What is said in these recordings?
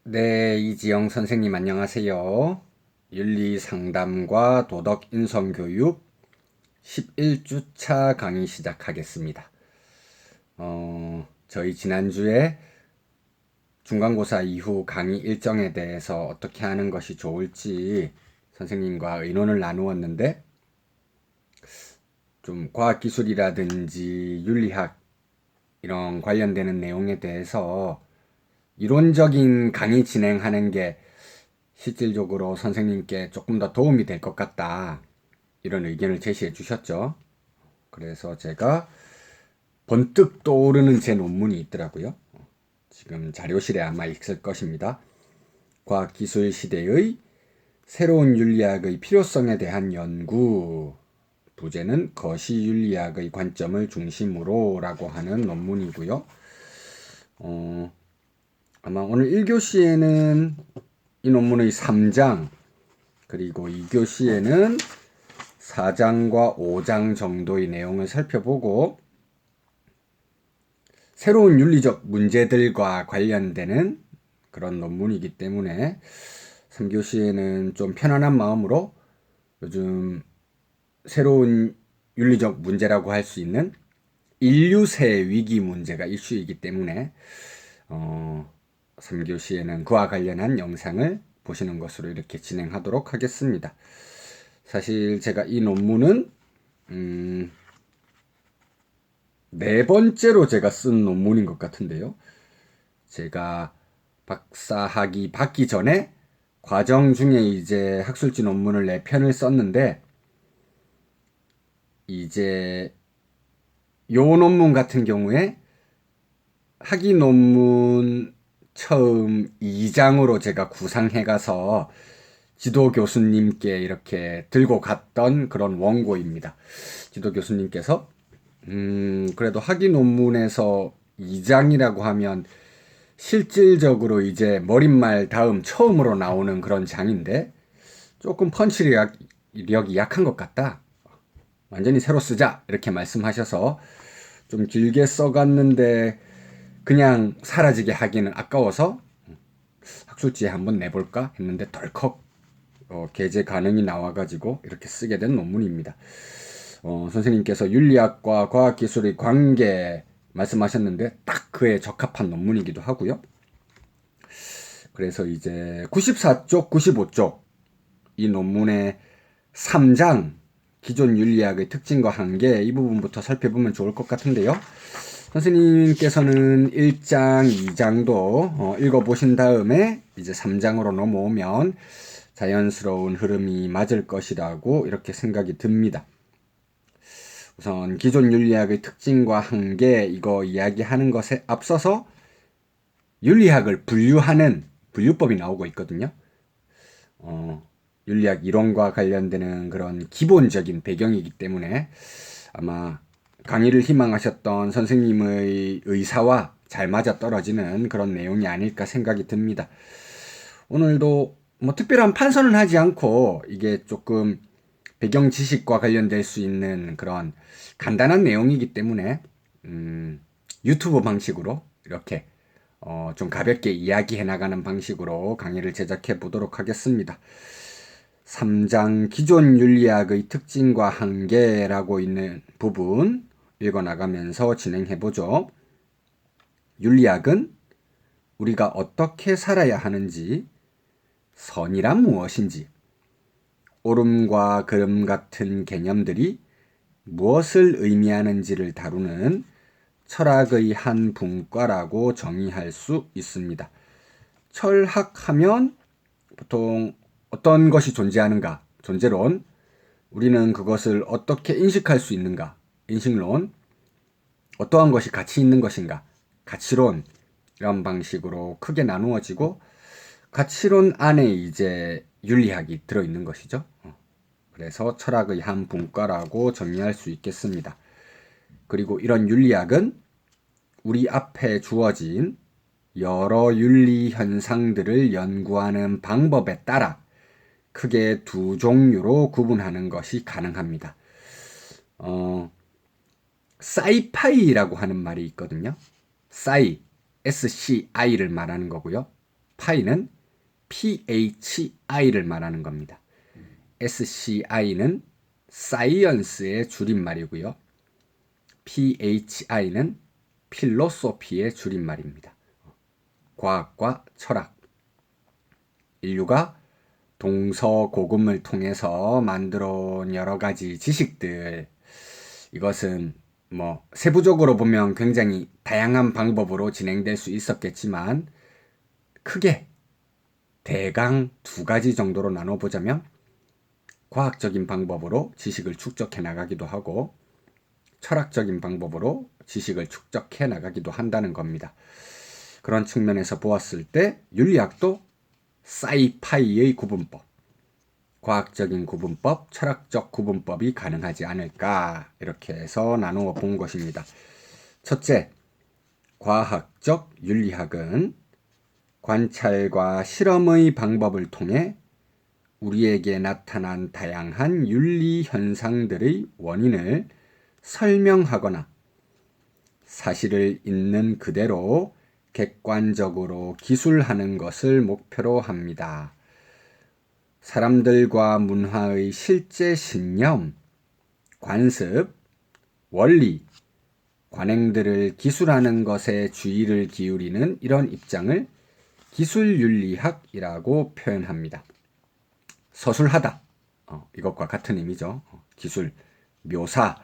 네, 이지영 선생님 안녕하세요. 윤리상담과 도덕인성교육 11주차 강의 시작하겠습니다. 저희 지난주에 중간고사 이후 강의 일정에 대해서 어떻게 하는 것이 좋을지 선생님과 의논을 나누었는데, 좀 과학기술이라든지 윤리학 이런 관련되는 내용에 대해서 이론적인 강의 진행하는 게 실질적으로 선생님께 조금 더 도움이 될 것 같다, 이런 의견을 제시해 주셨죠. 그래서 제가 번뜩 떠오르는 제 논문이 있더라고요. 지금 자료실에 아마 있을 것입니다. 과학기술 시대의 새로운 윤리학의 필요성에 대한 연구, 부제는 거시윤리학의 관점을 중심으로 라고 하는 논문이고요. 아마 오늘 1교시에는 이 논문의 3장, 그리고 2교시에는 4장과 5장 정도의 내용을 살펴보고, 새로운 윤리적 문제들과 관련되는 그런 논문이기 때문에 3교시에는 좀 편안한 마음으로 요즘 새로운 윤리적 문제라고 할 수 있는 인류세 위기 문제가 이슈이기 때문에 3교시에는 그와 관련한 영상을 보시는 것으로 이렇게 진행하도록 하겠습니다. 사실 제가 이 논문은 네 번째로 제가 쓴 논문인 것 같은데요. 제가 박사학위 받기 전에 과정 중에 이제 학술지 논문을 4편을 썼는데, 이제 요 논문 같은 경우에 학위 논문 처음 2장으로 제가 구상해 가서 지도 교수님께 이렇게 들고 갔던 그런 원고입니다. 지도 교수님께서 그래도 학위 논문에서 2장이라고 하면 실질적으로 이제 머릿말 다음 처음으로 나오는 그런 장인데 조금 펀치력이 약한 것 같다, 완전히 새로 쓰자, 이렇게 말씀하셔서 좀 길게 써갔는데 그냥 사라지게 하기는 아까워서 학술지에 한번 내볼까 했는데 덜컥 게재 가능이 나와가지고 이렇게 쓰게 된 논문입니다. 선생님께서 윤리학과 과학기술의 관계 말씀하셨는데 딱 그에 적합한 논문이기도 하고요. 그래서 이제 94쪽, 95쪽 이 논문의 3장, 기존 윤리학의 특징과 한계, 이 부분부터 살펴보면 좋을 것 같은데요. 선생님께서는 1장, 2장도 읽어보신 다음에 이제 3장으로 넘어오면 자연스러운 흐름이 맞을 것이라고 이렇게 생각이 듭니다. 우선 기존 윤리학의 특징과 한계, 이거 이야기하는 것에 앞서서 윤리학을 분류하는 분류법이 나오고 있거든요. 윤리학 이론과 관련되는 그런 기본적인 배경이기 때문에 아마 강의를 희망하셨던 선생님의 의사와 잘 맞아떨어지는 그런 내용이 아닐까 생각이 듭니다. 오늘도 뭐 특별한 판서는 하지 않고 이게 조금 배경 지식과 관련될 수 있는 그런 간단한 내용이기 때문에 유튜브 방식으로 이렇게 좀 가볍게 이야기해 나가는 방식으로 강의를 제작해 보도록 하겠습니다. 3장 기존 윤리학의 특징과 한계라고 있는 부분 읽어 나가면서 진행해 보죠. 윤리학은 우리가 어떻게 살아야 하는지, 선이란 무엇인지, 옳음과 그름 같은 개념들이 무엇을 의미하는지를 다루는 철학의 한 분과라고 정의할 수 있습니다. 철학하면 보통 어떤 것이 존재하는가, 존재론, 우리는 그것을 어떻게 인식할 수 있는가, 인식론, 어떠한 것이 가치 있는 것인가, 가치론, 이런 방식으로 크게 나누어지고, 가치론 안에 이제 윤리학이 들어있는 것이죠. 그래서 철학의 한 분과라고 정의할 수 있겠습니다. 그리고 이런 윤리학은 우리 앞에 주어진 여러 윤리 현상들을 연구하는 방법에 따라 크게 두 종류로 구분하는 것이 가능합니다. 사이파이라고 하는 말이 있거든요. SCI를 말하는 거고요. 파이는 PHI를 말하는 겁니다. SCI는 사이언스의 줄임말이고요. PHI는 필로소피의 줄임말입니다. 과학과 철학. 인류가 동서고금을 통해서 만들어 온 여러 가지 지식들, 이것은 세부적으로 보면 굉장히 다양한 방법으로 진행될 수 있었겠지만 크게 대강 두 가지 정도로 나눠보자면 과학적인 방법으로 지식을 축적해 나가기도 하고 철학적인 방법으로 지식을 축적해 나가기도 한다는 겁니다. 그런 측면에서 보았을 때 윤리학도 사이파이의 구분법, 과학적인 구분법, 철학적 구분법이 가능하지 않을까, 이렇게 해서 나누어 본 것입니다. 첫째, 과학적 윤리학은 관찰과 실험의 방법을 통해 우리에게 나타난 다양한 윤리 현상들의 원인을 설명하거나 사실을 있는 그대로 객관적으로 기술하는 것을 목표로 합니다. 사람들과 문화의 실제 신념, 관습, 원리, 관행들을 기술하는 것에 주의를 기울이는 이런 입장을 기술윤리학이라고 표현합니다. 서술하다, 이것과 같은 의미죠. 기술, 묘사,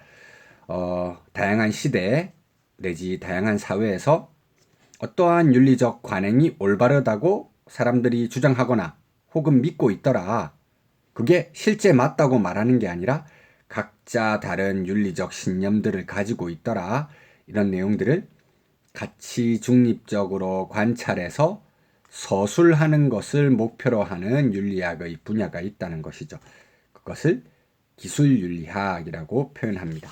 다양한 시대 내지 다양한 사회에서 어떠한 윤리적 관행이 올바르다고 사람들이 주장하거나 혹은 믿고 있더라, 그게 실제 맞다고 말하는 게 아니라 각자 다른 윤리적 신념들을 가지고 있더라, 이런 내용들을 같이 중립적으로 관찰해서 서술하는 것을 목표로 하는 윤리학의 분야가 있다는 것이죠. 그것을 기술윤리학이라고 표현합니다.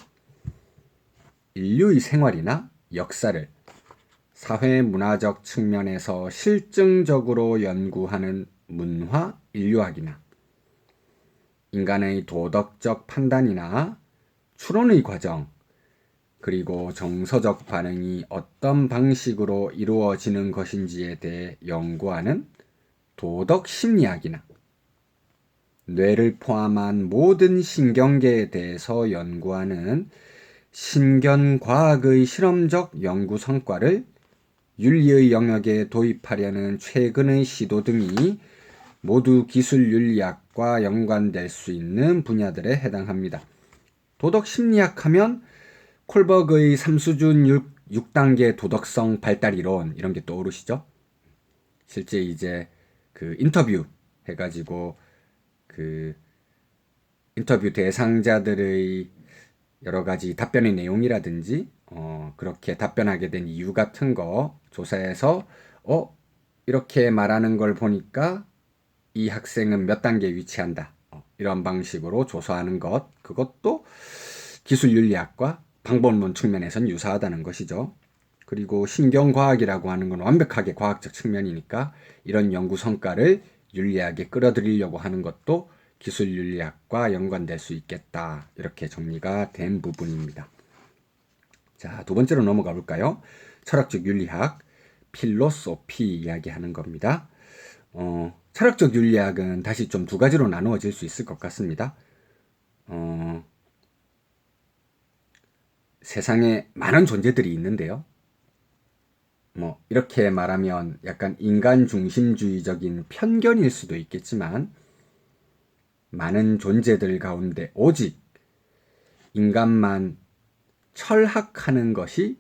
인류의 생활이나 역사를 사회문화적 측면에서 실증적으로 연구하는 문화 인류학이나 인간의 도덕적 판단이나 추론의 과정, 그리고 정서적 반응이 어떤 방식으로 이루어지는 것인지에 대해 연구하는 도덕 심리학이나 뇌를 포함한 모든 신경계에 대해서 연구하는 신경과학의 실험적 연구 성과를 윤리의 영역에 도입하려는 최근의 시도 등이 모두 기술윤리학과 연관될 수 있는 분야들에 해당합니다. 도덕심리학 하면 콜버그의 3수준 6단계 도덕성 발달 이론, 이런 게 떠오르시죠? 실제 이제 그 인터뷰 해가지고 그 인터뷰 대상자들의 여러 가지 답변의 내용이라든지 그렇게 답변하게 된 이유 같은 거 조사해서 이렇게 말하는 걸 보니까 이 학생은 몇 단계에 위치한다, 이런 방식으로 조사하는 것, 그것도 기술윤리학과 방법론 측면에선 유사하다는 것이죠. 그리고 신경과학이라고 하는 건 완벽하게 과학적 측면이니까 이런 연구 성과를 윤리학에 끌어들이려고 하는 것도 기술윤리학과 연관될 수 있겠다, 이렇게 정리가 된 부분입니다. 자, 두 번째로 넘어가 볼까요? 철학적 윤리학, 필로소피 이야기하는 겁니다. 철학적 윤리학은 다시 좀 두 가지로 나누어질 수 있을 것 같습니다. 세상에 많은 존재들이 있는데요. 이렇게 말하면 약간 인간 중심주의적인 편견일 수도 있겠지만, 많은 존재들 가운데 오직 인간만 철학하는 것이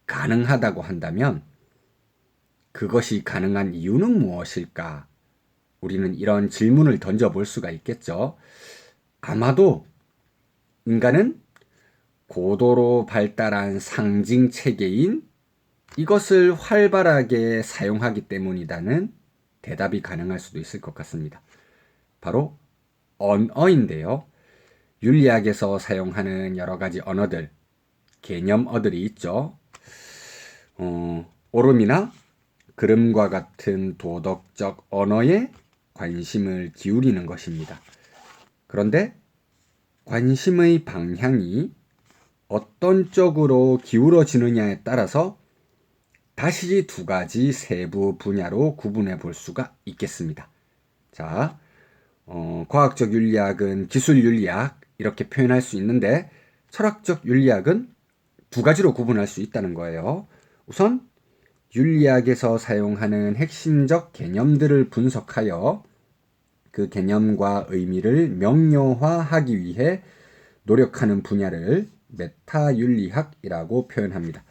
가능하다고 한다면 그것이 가능한 이유는 무엇일까? 우리는 이런 질문을 던져볼 수가 있겠죠. 아마도 인간은 고도로 발달한 상징 체계인 이것을 활발하게 사용하기 때문이라는 대답이 가능할 수도 있을 것 같습니다. 바로 언어인데요. 윤리학에서 사용하는 여러 가지 언어들, 개념어들이 있죠. 오름이나 그름과 같은 도덕적 언어에 관심을 기울이는 것입니다. 그런데 관심의 방향이 어떤 쪽으로 기울어지느냐에 따라서 다시 두 가지 세부 분야로 구분해 볼 수가 있겠습니다. 자, 과학적 윤리학은 기술 윤리학 이렇게 표현할 수 있는데 철학적 윤리학은 두 가지로 구분할 수 있다는 거예요. 우선 윤리학에서 사용하는 핵심적 개념들을 분석하여 그 개념과 의미를 명료화하기 위해 노력하는 분야를 메타윤리학이라고 표현합니다.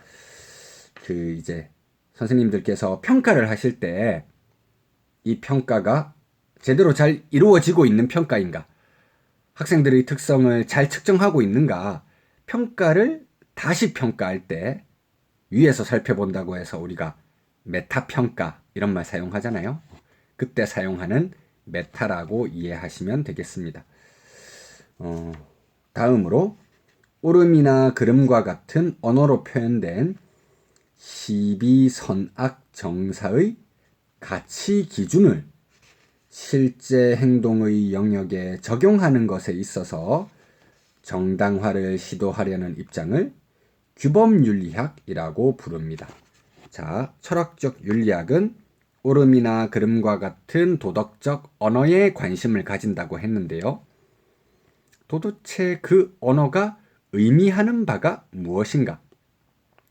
이제 선생님들께서 평가를 하실 때 이 평가가 제대로 잘 이루어지고 있는 평가인가? 학생들의 특성을 잘 측정하고 있는가? 평가를 다시 평가할 때 위에서 살펴본다고 해서 우리가 메타평가 이런 말 사용하잖아요. 그때 사용하는 메타라고 이해하시면 되겠습니다. 다음으로 오름이나 그름과 같은 언어로 표현된 시비선악 정사의 가치 기준을 실제 행동의 영역에 적용하는 것에 있어서 정당화를 시도하려는 입장을 규범윤리학이라고 부릅니다. 자, 철학적 윤리학은 오름이나 그름과 같은 도덕적 언어에 관심을 가진다고 했는데요. 도대체 그 언어가 의미하는 바가 무엇인가?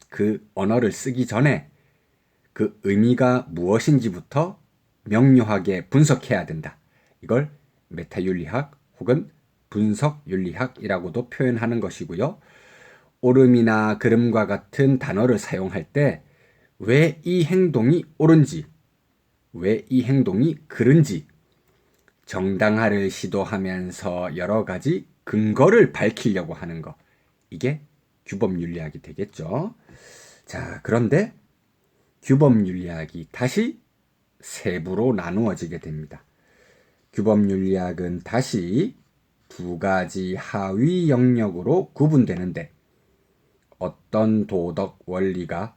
그 언어를 쓰기 전에 그 의미가 무엇인지부터 명료하게 분석해야 된다. 이걸 메타윤리학 혹은 분석윤리학이라고도 표현하는 것이고요. 오름이나 그름과 같은 단어를 사용할 때 왜 이 행동이 옳은지, 왜 이 행동이 그른지 정당화를 시도하면서 여러 가지 근거를 밝히려고 하는 것. 이게 규범윤리학이 되겠죠. 자, 그런데 규범윤리학이 다시 세부로 나누어지게 됩니다. 규범윤리학은 다시 두 가지 하위 영역으로 구분되는데 어떤 도덕 원리가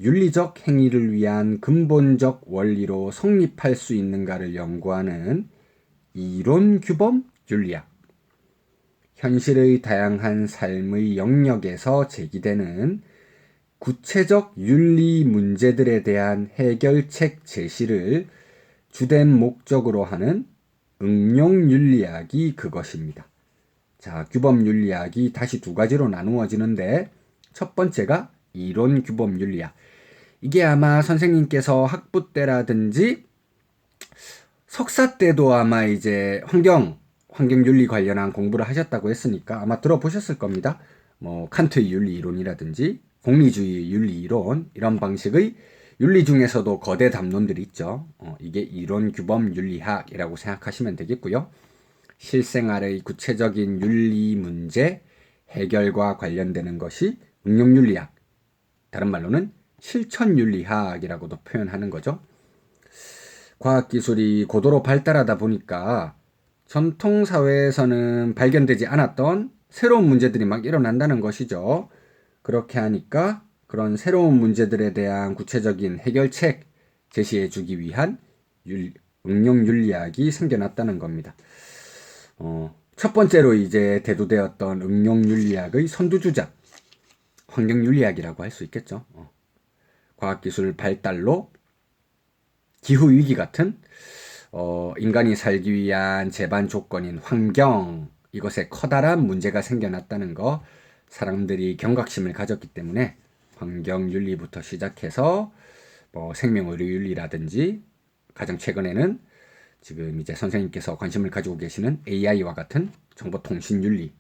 윤리적 행위를 위한 근본적 원리로 성립할 수 있는가를 연구하는 이론 규범 윤리학, 현실의 다양한 삶의 영역에서 제기되는 구체적 윤리 문제들에 대한 해결책 제시를 주된 목적으로 하는 응용윤리학이 그것입니다. 자, 규범윤리학이 다시 두 가지로 나누어지는데 첫 번째가 이론 규범윤리학. 이게 아마 선생님께서 학부 때라든지 석사 때도 아마 이제 환경윤리 관련한 공부를 하셨다고 했으니까 아마 들어보셨을 겁니다. 칸트의 윤리 이론이라든지 공리주의 윤리 이론 이런 방식의 윤리 중에서도 거대 담론들이 있죠. 이게 이론 규범 윤리학이라고 생각하시면 되겠고요. 실생활의 구체적인 윤리 문제 해결과 관련되는 것이 응용윤리학, 다른 말로는 실천윤리학이라고도 표현하는 거죠. 과학기술이 고도로 발달하다 보니까 전통 사회에서는 발견되지 않았던 새로운 문제들이 막 일어난다는 것이죠. 그렇게 하니까 그런 새로운 문제들에 대한 구체적인 해결책 제시해 주기 위한 응용윤리학이 생겨났다는 겁니다. 첫 번째로 이제 대두되었던 응용윤리학의 선두주자, 환경윤리학이라고 할 수 있겠죠. 과학기술 발달로 기후위기 같은 인간이 살기 위한 제반 조건인 환경, 이것에 커다란 문제가 생겨났다는 거 사람들이 경각심을 가졌기 때문에 환경윤리부터 시작해서 생명의료윤리라든지 가장 최근에는 지금 이제 선생님께서 관심을 가지고 계시는 AI와 같은 정보통신윤리,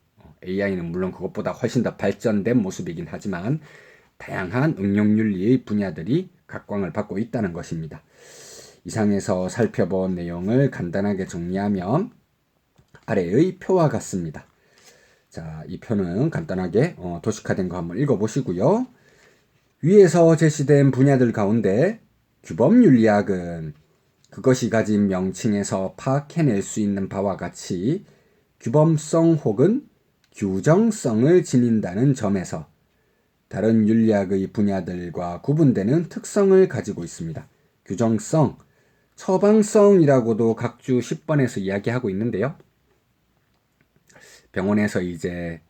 AI는 물론 그것보다 훨씬 더 발전된 모습이긴 하지만 다양한 응용윤리의 분야들이 각광을 받고 있다는 것입니다. 이상에서 살펴본 내용을 간단하게 정리하면 아래의 표와 같습니다. 자, 이 표는 간단하게 도식화된 거 한번 읽어보시고요. 위에서 제시된 분야들 가운데 규범윤리학은 그것이 가진 명칭에서 파악해낼 수 있는 바와 같이 규범성 혹은 규정성을 지닌다는 점에서 다른 윤리학의 분야들과 구분되는 특성을 가지고 있습니다. 규정성, 처방성이라고도 각주 10번에서 이야기하고 있는데요. 병원에서 이제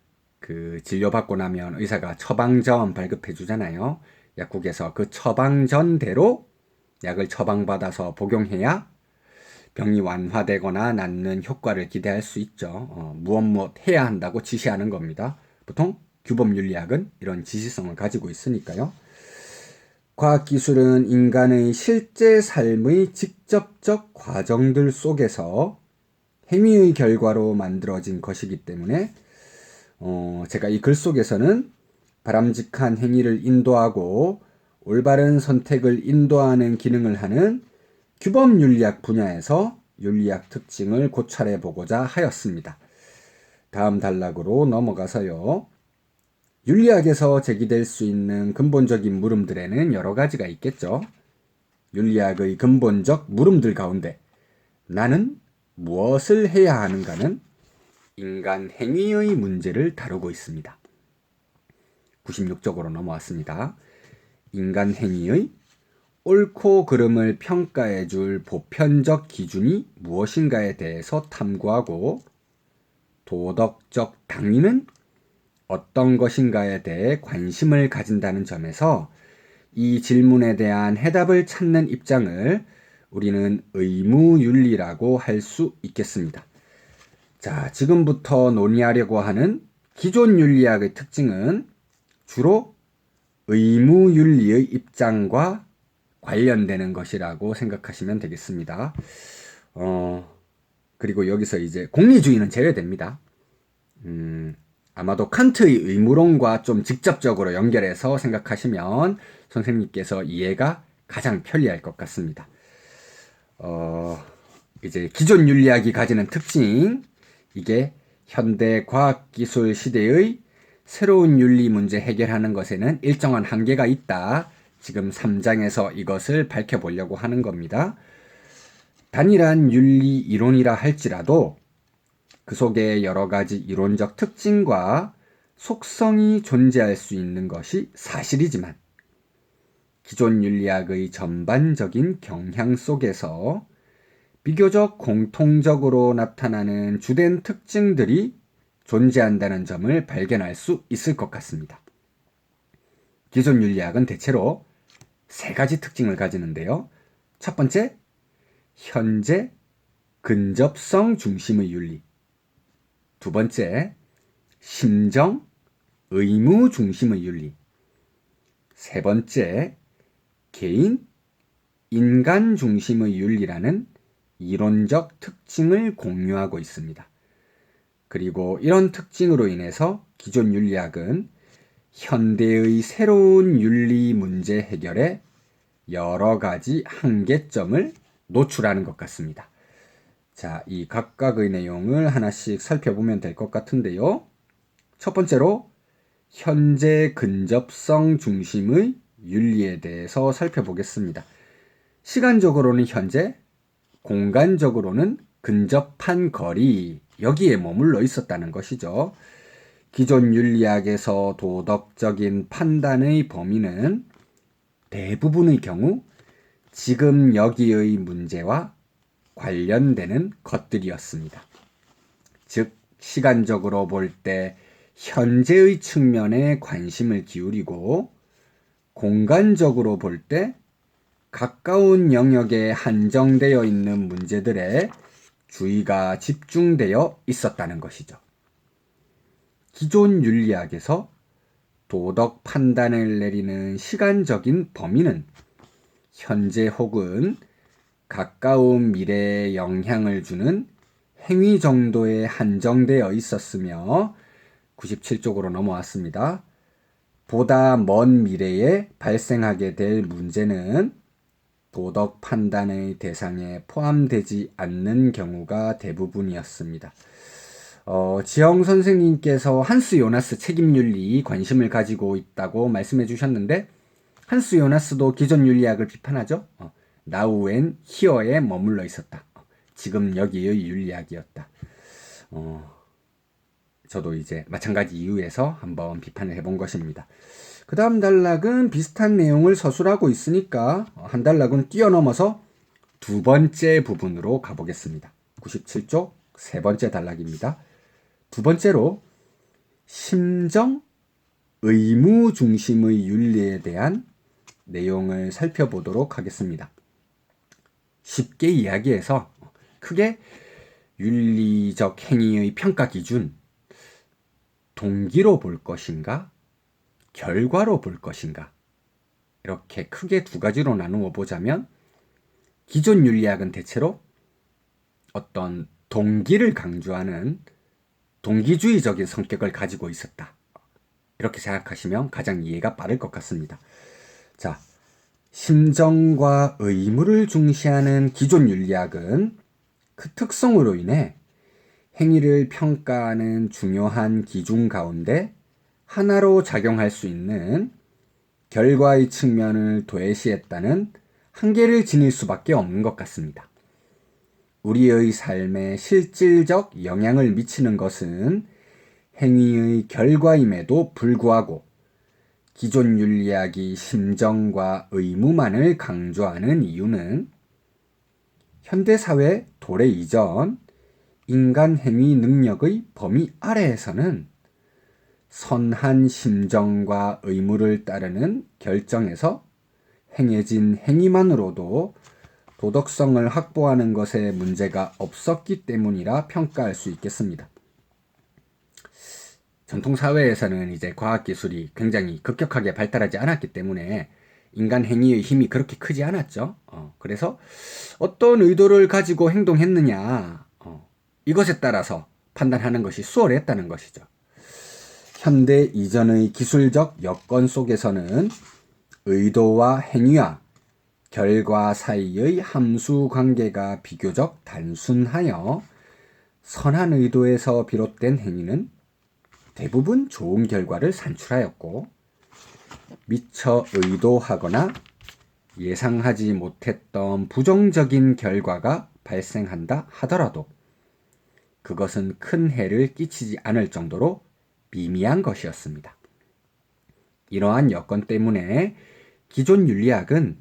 그 진료받고 나면 의사가 처방전 발급해 주잖아요. 약국에서 그 처방전대로 약을 처방받아서 복용해야 병이 완화되거나 낫는 효과를 기대할 수 있죠. 무엇 해야 한다고 지시하는 겁니다. 보통 규범윤리학은 이런 지시성을 가지고 있으니까요. 과학기술은 인간의 실제 삶의 직접적 과정들 속에서 행위의 결과로 만들어진 것이기 때문에 제가 이 글 속에서는 바람직한 행위를 인도하고 올바른 선택을 인도하는 기능을 하는 규범윤리학 분야에서 윤리학 특징을 고찰해 보고자 하였습니다. 다음 단락으로 넘어가서요. 윤리학에서 제기될 수 있는 근본적인 물음들에는 여러 가지가 있겠죠. 윤리학의 근본적 물음들 가운데 나는 무엇을 해야 하는가는 인간 행위의 문제를 다루고 있습니다. 96쪽으로 넘어왔습니다. 인간 행위의 옳고 그름을 평가해 줄 보편적 기준이 무엇인가에 대해서 탐구하고 도덕적 당위는 어떤 것인가에 대해 관심을 가진다는 점에서 이 질문에 대한 해답을 찾는 입장을 우리는 의무윤리라고 할 수 있겠습니다. 자, 지금부터 논의하려고 하는 기존 윤리학의 특징은 주로 의무윤리의 입장과 관련되는 것이라고 생각하시면 되겠습니다. 그리고 여기서 이제 공리주의는 제외됩니다. 아마도 칸트의 의무론과 좀 직접적으로 연결해서 생각하시면 선생님께서 이해가 가장 편리할 것 같습니다. 이제 기존 윤리학이 가지는 특징, 이게 현대 과학기술 시대의 새로운 윤리 문제 해결하는 것에는 일정한 한계가 있다. 지금 3장에서 이것을 밝혀보려고 하는 겁니다. 단일한 윤리 이론이라 할지라도 그 속에 여러 가지 이론적 특징과 속성이 존재할 수 있는 것이 사실이지만 기존 윤리학의 전반적인 경향 속에서 비교적 공통적으로 나타나는 주된 특징들이 존재한다는 점을 발견할 수 있을 것 같습니다. 기존 윤리학은 대체로 세 가지 특징을 가지는데요. 첫 번째, 현재 근접성 중심의 윤리. 두 번째, 심정, 의무 중심의 윤리. 세 번째, 개인, 인간 중심의 윤리라는 이론적 특징을 공유하고 있습니다. 그리고 이런 특징으로 인해서 기존 윤리학은 현대의 새로운 윤리 문제 해결에 여러 가지 한계점을 노출하는 것 같습니다. 자, 이 각각의 내용을 하나씩 살펴보면 될 것 같은데요. 첫 번째로 현재 근접성 중심의 윤리에 대해서 살펴보겠습니다. 시간적으로는 현재, 공간적으로는 근접한 거리, 여기에 머물러 있었다는 것이죠. 기존 윤리학에서 도덕적인 판단의 범위는 대부분의 경우 지금 여기의 문제와 관련되는 것들이었습니다. 즉, 시간적으로 볼 때 현재의 측면에 관심을 기울이고 공간적으로 볼 때 가까운 영역에 한정되어 있는 문제들에 주의가 집중되어 있었다는 것이죠. 기존 윤리학에서 도덕 판단을 내리는 시간적인 범위는 현재 혹은 가까운 미래에 영향을 주는 행위 정도에 한정되어 있었으며 97쪽으로 넘어왔습니다. 보다 먼 미래에 발생하게 될 문제는 도덕 판단의 대상에 포함되지 않는 경우가 대부분이었습니다. 지영 선생님께서 한스 요나스 책임윤리 관심을 가지고 있다고 말씀해 주셨는데 한스 요나스도 기존 윤리학을 비판하죠. Now and here에 머물러 있었다. 지금 여기의 윤리학이었다. 저도 이제 마찬가지 이유에서 한번 비판을 해본 것입니다. 그 다음 단락은 비슷한 내용을 서술하고 있으니까 한 단락은 뛰어넘어서 두 번째 부분으로 가보겠습니다. 97쪽 세 번째 단락입니다. 두 번째로 심정, 의무 중심의 윤리에 대한 내용을 살펴보도록 하겠습니다. 쉽게 이야기해서 크게 윤리적 행위의 평가 기준, 동기로 볼 것인가, 결과로 볼 것인가, 이렇게 크게 두 가지로 나누어 보자면, 기존 윤리학은 대체로 어떤 동기를 강조하는 동기주의적인 성격을 가지고 있었다. 이렇게 생각하시면 가장 이해가 빠를 것 같습니다. 자, 심정과 의무를 중시하는 기존 윤리학은 그 특성으로 인해 행위를 평가하는 중요한 기준 가운데 하나로 작용할 수 있는 결과의 측면을 도외시했다는 한계를 지닐 수밖에 없는 것 같습니다. 우리의 삶에 실질적 영향을 미치는 것은 행위의 결과임에도 불구하고 기존 윤리학이 심정과 의무만을 강조하는 이유는 현대사회 도래 이전 인간 행위 능력의 범위 아래에서는 선한 심정과 의무를 따르는 결정에서 행해진 행위만으로도 도덕성을 확보하는 것에 문제가 없었기 때문이라 평가할 수 있겠습니다. 전통 사회에서는 이제 과학기술이 굉장히 급격하게 발달하지 않았기 때문에 인간 행위의 힘이 그렇게 크지 않았죠. 그래서 어떤 의도를 가지고 행동했느냐, 이것에 따라서 판단하는 것이 수월했다는 것이죠. 현대 이전의 기술적 여건 속에서는 의도와 행위와 결과 사이의 함수 관계가 비교적 단순하여 선한 의도에서 비롯된 행위는 대부분 좋은 결과를 산출하였고, 미처 의도하거나 예상하지 못했던 부정적인 결과가 발생한다 하더라도 그것은 큰 해를 끼치지 않을 정도로 미미한 것이었습니다. 이러한 여건 때문에 기존 윤리학은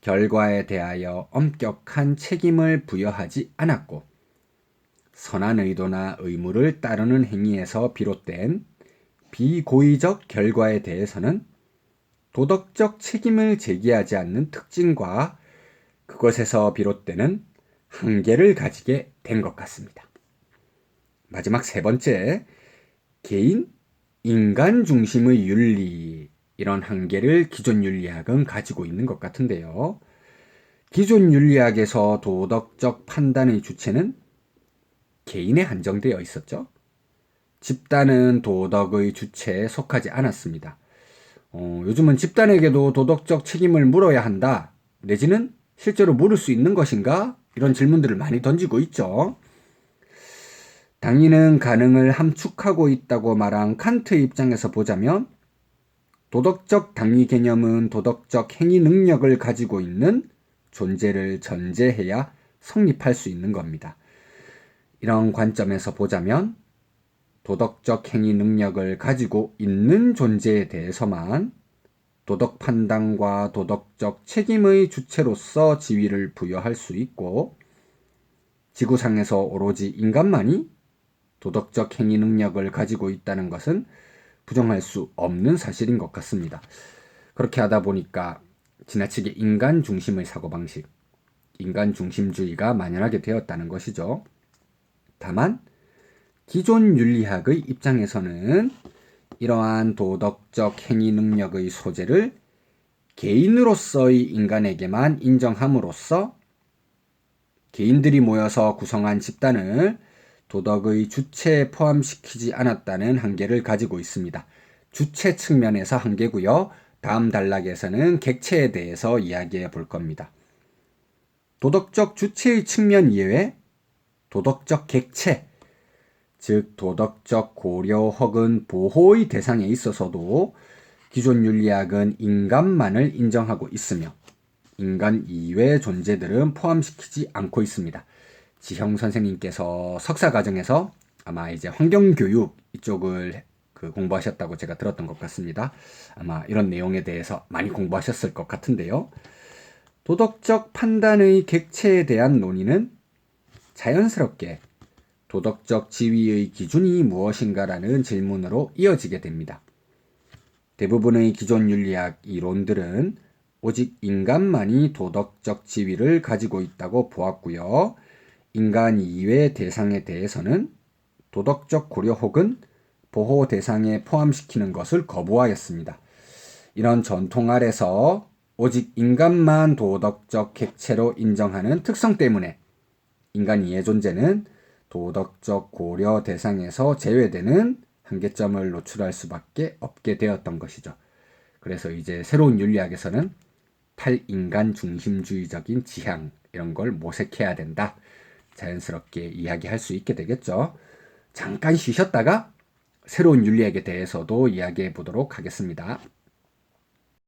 결과에 대하여 엄격한 책임을 부여하지 않았고, 선한 의도나 의무를 따르는 행위에서 비롯된 비고의적 결과에 대해서는 도덕적 책임을 제기하지 않는 특징과 그것에서 비롯되는 한계를 가지게 된 것 같습니다. 마지막 세 번째, 개인, 인간 중심의 윤리, 이런 한계를 기존 윤리학은 가지고 있는 것 같은데요. 기존 윤리학에서 도덕적 판단의 주체는 개인에 한정되어 있었죠. 집단은 도덕의 주체에 속하지 않았습니다. 요즘은 집단에게도 도덕적 책임을 물어야 한다, 내지는 실제로 물을 수 있는 것인가? 이런 질문들을 많이 던지고 있죠. 당위는 가능을 함축하고 있다고 말한 칸트의 입장에서 보자면 도덕적 당위 개념은 도덕적 행위 능력을 가지고 있는 존재를 전제해야 성립할 수 있는 겁니다. 이런 관점에서 보자면 도덕적 행위 능력을 가지고 있는 존재에 대해서만 도덕 판단과 도덕적 책임의 주체로서 지위를 부여할 수 있고, 지구상에서 오로지 인간만이 도덕적 행위 능력을 가지고 있다는 것은 부정할 수 없는 사실인 것 같습니다. 그렇게 하다 보니까 지나치게 인간 중심의 사고방식, 인간 중심주의가 만연하게 되었다는 것이죠. 다만 기존 윤리학의 입장에서는 이러한 도덕적 행위 능력의 소재를 개인으로서의 인간에게만 인정함으로써 개인들이 모여서 구성한 집단을 도덕의 주체에 포함시키지 않았다는 한계를 가지고 있습니다. 주체 측면에서 한계고요. 다음 단락에서는 객체에 대해서 이야기해 볼 겁니다. 도덕적 주체의 측면 이외에 도덕적 객체, 즉 도덕적 고려 혹은 보호의 대상에 있어서도 기존 윤리학은 인간만을 인정하고 있으며 인간 이외의 존재들은 포함시키지 않고 있습니다. 지형 선생님께서 석사 과정에서 아마 이제 환경교육 이쪽을 공부하셨다고 제가 들었던 것 같습니다. 아마 이런 내용에 대해서 많이 공부하셨을 것 같은데요. 도덕적 판단의 객체에 대한 논의는 자연스럽게 도덕적 지위의 기준이 무엇인가라는 질문으로 이어지게 됩니다. 대부분의 기존 윤리학 이론들은 오직 인간만이 도덕적 지위를 가지고 있다고 보았고요. 인간 이외의 대상에 대해서는 도덕적 고려 혹은 보호 대상에 포함시키는 것을 거부하였습니다. 이런 전통 아래서 오직 인간만 도덕적 객체로 인정하는 특성 때문에 인간 이해 존재는 도덕적 고려 대상에서 제외되는 한계점을 노출할 수밖에 없게 되었던 것이죠. 그래서 이제 새로운 윤리학에서는 탈인간 중심주의적인 지향 이런 걸 모색해야 된다. 자연스럽게 이야기할 수 있게 되겠죠. 잠깐 쉬셨다가 새로운 윤리학에 대해서도 이야기해 보도록 하겠습니다.